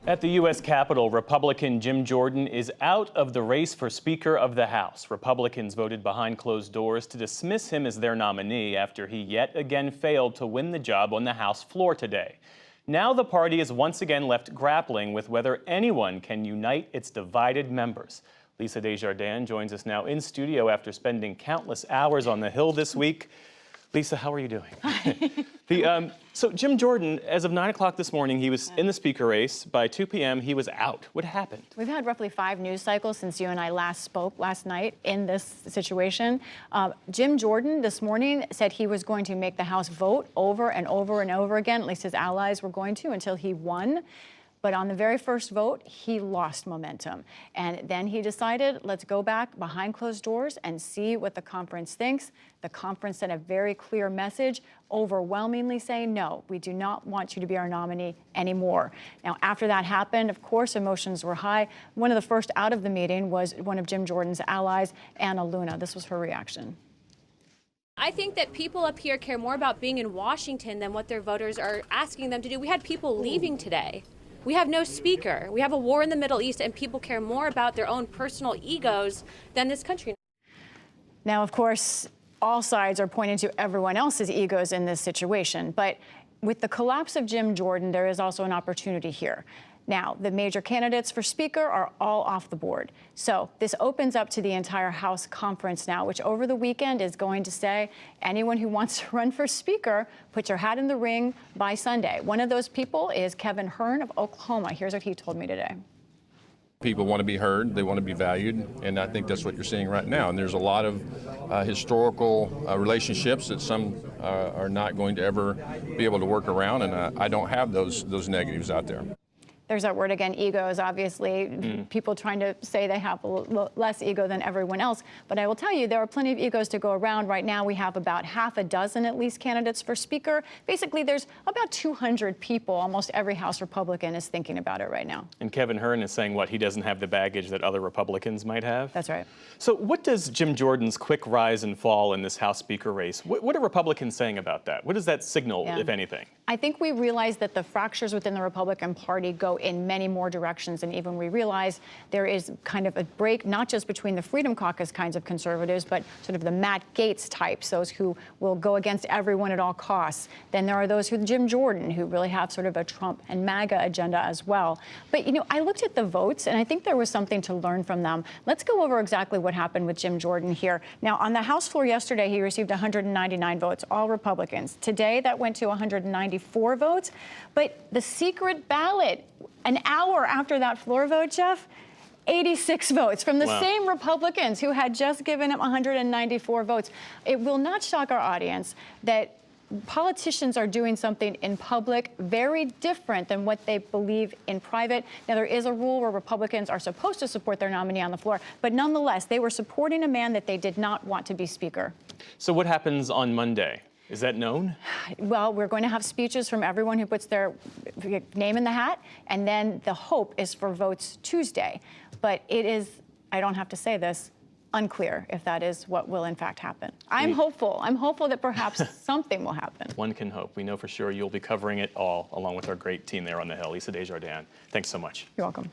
At the U.S. Capitol, Republican Jim Jordan is out of the race for Speaker of the House. Republicans voted behind closed doors to dismiss him as their nominee after he yet again failed to win the job on the House floor today. Now the party is once again left grappling with whether anyone can unite its divided members. Lisa Desjardins joins us now in studio after spending countless hours on the Hill this week. Lisa, how are you doing? So Jim Jordan, as of 9 o'clock this morning, he was in the speaker race. By 2 p.m., he was out. What happened? We've had roughly 5 news cycles since you and I last spoke last night in this situation. Jim Jordan this morning said he was going to make the House vote over and over and over again, at least his allies were going to, until he won. But on the very first vote, he lost momentum. And then he decided, let's go back behind closed doors and see what the conference thinks. The conference sent a very clear message, overwhelmingly saying, no, we do not want you to be our nominee anymore. Now, after that happened, of course, emotions were high. One of the first out of the meeting was one of Jim Jordan's allies, Anna Luna. This was her reaction. I think that people up here care more about being in Washington than what their voters are asking them to do. We had people leaving today. We have no speaker. We have a war in the Middle East, and people care more about their own personal egos than this country. Now, of course, all sides are pointing to everyone else's egos in this situation. But with the collapse of Jim Jordan, there is also an opportunity here. Now, the major candidates for Speaker are all off the board. So this opens up to the entire House conference now, which over the weekend is going to say anyone who wants to run for Speaker, put your hat in the ring by Sunday. One of those people is Kevin Hern of Oklahoma. Here's what he told me today. People want to be heard, they want to be valued, and I think that's what you're seeing right now. And there's a lot of historical relationships that some are not going to ever be able to work around, and I don't have those negatives out there. There's that word again, egos, obviously. People trying to say they have less ego than everyone else. But I will tell you, there are plenty of egos to go around. Right now, we have about half a dozen, at least, candidates for Speaker. Basically, there's about 200 people. Almost every House Republican is thinking about it right now. And Kevin Hern is saying, what, he doesn't have the baggage that other Republicans might have? That's right. So what does Jim Jordan's quick rise and fall in this House Speaker race, what are Republicans saying about that? What does that signal, if anything? I think we realize that the fractures within the Republican Party go in many more directions than even we realize. There is kind of a break, not just between the Freedom Caucus kinds of conservatives, but sort of the Matt Gaetz types, those who will go against everyone at all costs. Then there are those who, Jim Jordan, who really have sort of a Trump and MAGA agenda as well. But, you know, I looked at the votes, and I think there was something to learn from them. Let's go over exactly what happened with Jim Jordan here. Now, on the House floor yesterday, he received 199 votes, all Republicans. Today, that went to 194 votes. But the secret ballot, an hour after that floor vote, Jeff, 86 votes from the same Republicans who had just given him 194 votes. It will not shock our audience that politicians are doing something in public very different than what they believe in private. Now, there is a rule where Republicans are supposed to support their nominee on the floor, but nonetheless, they were supporting a man that they did not want to be Speaker. So what happens on Monday? Is that known? Well, we're going to have speeches from everyone who puts their name in the hat, and then the hope is for votes Tuesday. But it is, I don't have to say this, unclear if that is what will in fact happen. I'm hopeful. I'm hopeful that perhaps something will happen. One can hope. We know for sure you'll be covering it all, along with our great team there on the Hill. Lisa Desjardins, thanks so much. You're welcome.